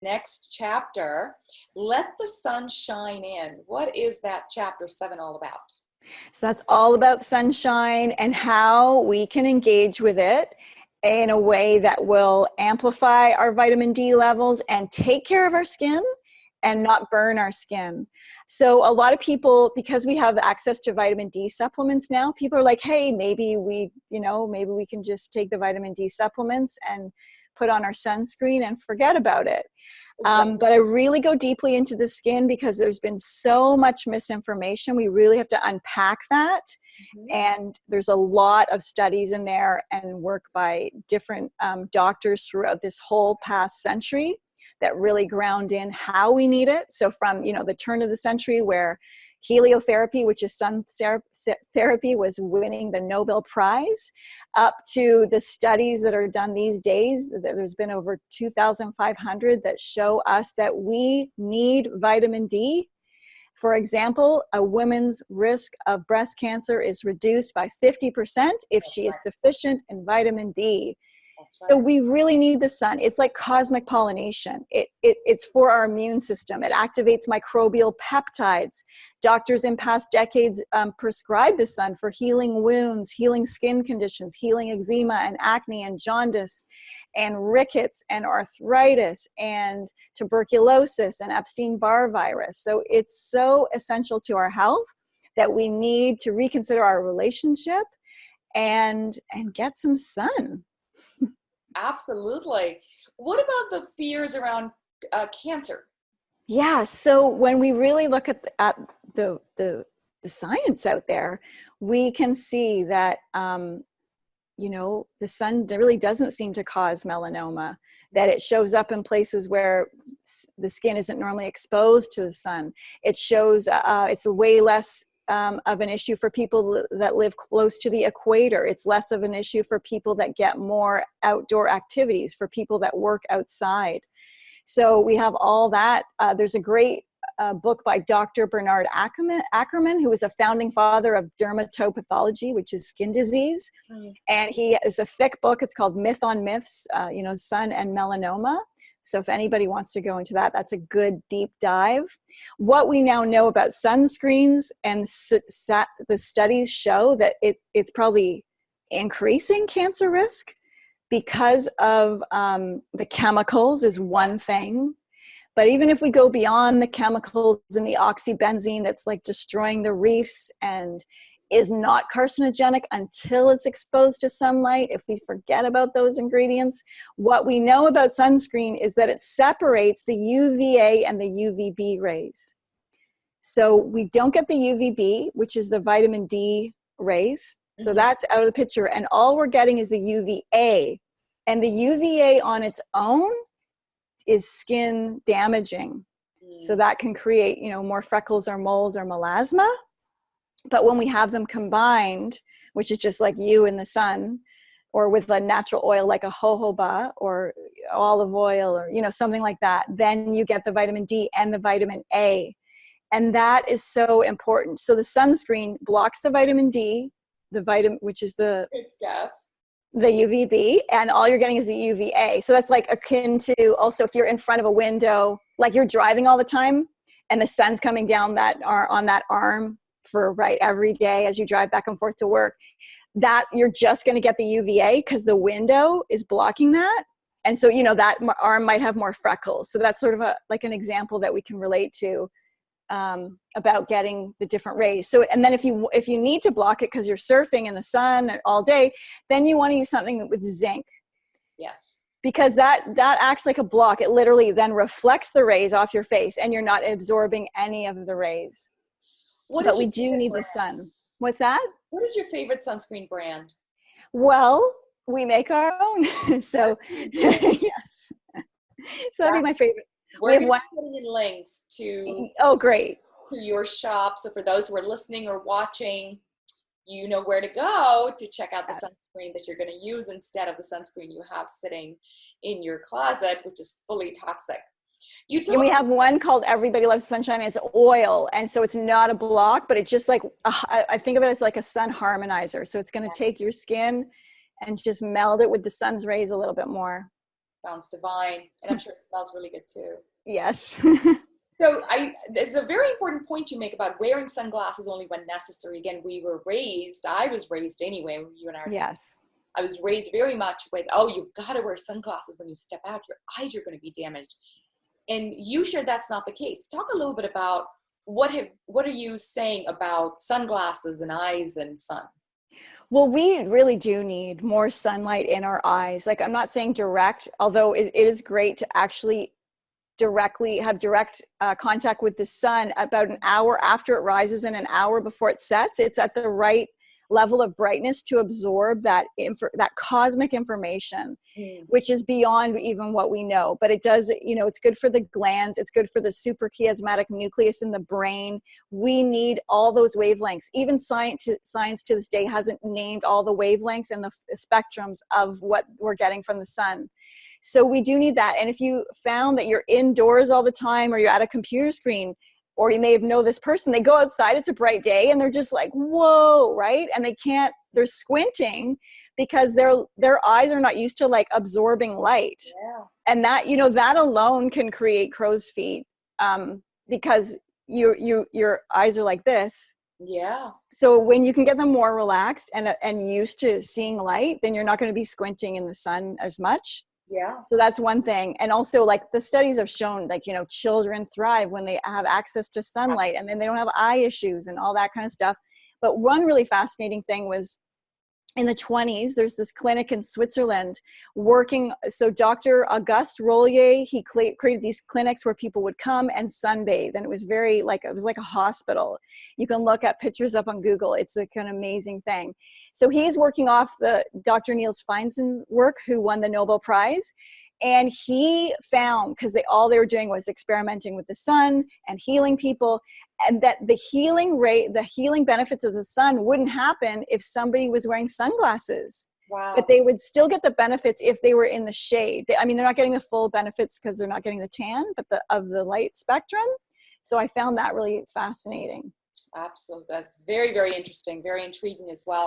next chapter, Let the Sun Shine In. What is that chapter 7 all about? So that's all about sunshine and how we can engage with it in a way that will amplify our vitamin D levels and take care of our skin and not burn our skin. So a lot of people, because we have access to vitamin D supplements now, people are like, hey, maybe we can just take the vitamin D supplements and put on our sunscreen and forget about it. Exactly. But I really go deeply into the skin because there's been so much misinformation. We really have to unpack that. And there's a lot of studies in there and work by different doctors throughout this whole past century that really ground in how we need it. So from, the turn of the century where heliotherapy, which is sun therapy, was winning the Nobel Prize, up to the studies that are done these days. There's been over 2,500 that show us that we need vitamin D. For example, a woman's risk of breast cancer is reduced by 50% if she is sufficient in vitamin D. So we really need the sun. It's like cosmic pollination. It's for our immune system. It activates microbial peptides. Doctors in past decades prescribed the sun for healing wounds, healing skin conditions, healing eczema and acne and jaundice and rickets and arthritis and tuberculosis and Epstein-Barr virus. So it's so essential to our health that we need to reconsider our relationship and get some sun. Absolutely. What about the fears around cancer? Yeah. So when we really look at the science out there, we can see that, the sun really doesn't seem to cause melanoma, that it shows up in places where the skin isn't normally exposed to the sun. It shows it's way less of an issue for people that live close to the equator. It's less of an issue for people that get more outdoor activities, for people that work outside. So we have all that. There's a great book by Dr. Bernard Ackerman, who is a founding father of dermatopathology, which is skin disease. And he is a thick book. It's called Myth on Myths, Sun and Melanoma. So if anybody wants to go into that, that's a good deep dive. What we now know about sunscreens and the studies show that it's probably increasing cancer risk because of the chemicals is one thing. But even if we go beyond the chemicals and the oxybenzene that's like destroying the reefs and is not carcinogenic until it's exposed to sunlight, if we forget about those ingredients, what we know about sunscreen is that it separates the UVA and the UVB rays. So we don't get the UVB, which is the vitamin D rays. So that's out of the picture. And all we're getting is the UVA. And the UVA on its own is skin damaging. So that can create, more freckles or moles or melasma. But when we have them combined, which is just like you in the sun, or with a natural oil like a jojoba or olive oil or, something like that, then you get the vitamin D and the vitamin A. And that is so important. So the sunscreen blocks the vitamin D, which is the good stuff, the UVB, and all you're getting is the UVA. So that's like akin to also if you're in front of a window, like you're driving all the time and the sun's coming down on that arm for every day as you drive back and forth to work, that you're just going to get the UVA because the window is blocking that. And so, that arm might have more freckles. So that's sort of like an example that we can relate to about getting the different rays. So, and then if you need to block it because you're surfing in the sun all day, then you want to use something with zinc. Yes. Because that acts like a block. It literally then reflects the rays off your face and you're not absorbing any of the rays. But we do need the sun. What's that? What is your favorite sunscreen brand? Well, we make our own. So, yes. So that'd be my favorite. We're going to be putting in links to. Oh, great. To your shop. So for those who are listening or watching, you know where to go to check out the sunscreen that you're going to use instead of the sunscreen you have sitting in your closet, which is fully toxic. We have one called Everybody Loves Sunshine. It's oil, and so it's not a block, but it's just like I think of it as like a sun harmonizer. So it's going to take your skin and just meld it with the sun's rays a little bit more. Sounds divine. And I'm sure it smells really good too. Yes. So it's a very important point you make about wearing sunglasses only when necessary. Again, I was raised anyway, you and I are the same. Yes. I was raised very much with, oh, you've got to wear sunglasses when you step out. Your eyes are going to be damaged. And you shared that's not the case. Talk a little bit about what are you saying about sunglasses and eyes and sun? Well, we really do need more sunlight in our eyes. Like, I'm not saying direct, although it is great to actually have direct contact with the sun about an hour after it rises and an hour before it sets. It's at the right level of brightness to absorb that cosmic information, which is beyond even what we know. But it does, it's good for the glands. It's good for the suprachiasmatic nucleus in the brain. We need all those wavelengths. Even science to this day hasn't named all the wavelengths and the spectrums of what we're getting from the sun. So we do need that. And if you found that you're indoors all the time, or you're at a computer screen, or you may have known this person, they go outside, it's a bright day, and they're just like, whoa, right? And they're squinting because their eyes are not used to like absorbing light. Yeah. And that, that alone can create crow's feet, because your eyes are like this. Yeah. So when you can get them more relaxed and used to seeing light, then you're not going to be squinting in the sun as much. Yeah. So that's one thing. And also, like, the studies have shown, like, children thrive when they have access to sunlight, and then they don't have eye issues and all that kind of stuff. But one really fascinating thing was in the 1920s, there's this clinic in Switzerland so Dr. Auguste Rollier, he created these clinics where people would come and sunbathe. And it was it was like a hospital. You can look at pictures up on Google. It's like an amazing thing. So he's working off the Dr. Niels Feinstein work, who won the Nobel Prize. And he found, because all they were doing was experimenting with the sun and healing people, and that the healing benefits of the sun wouldn't happen if somebody was wearing sunglasses. Wow. But they would still get the benefits if they were in the shade. They're not getting the full benefits because they're not getting the tan, but of the light spectrum. So I found that really fascinating. Absolutely. That's very, very interesting, very intriguing as well.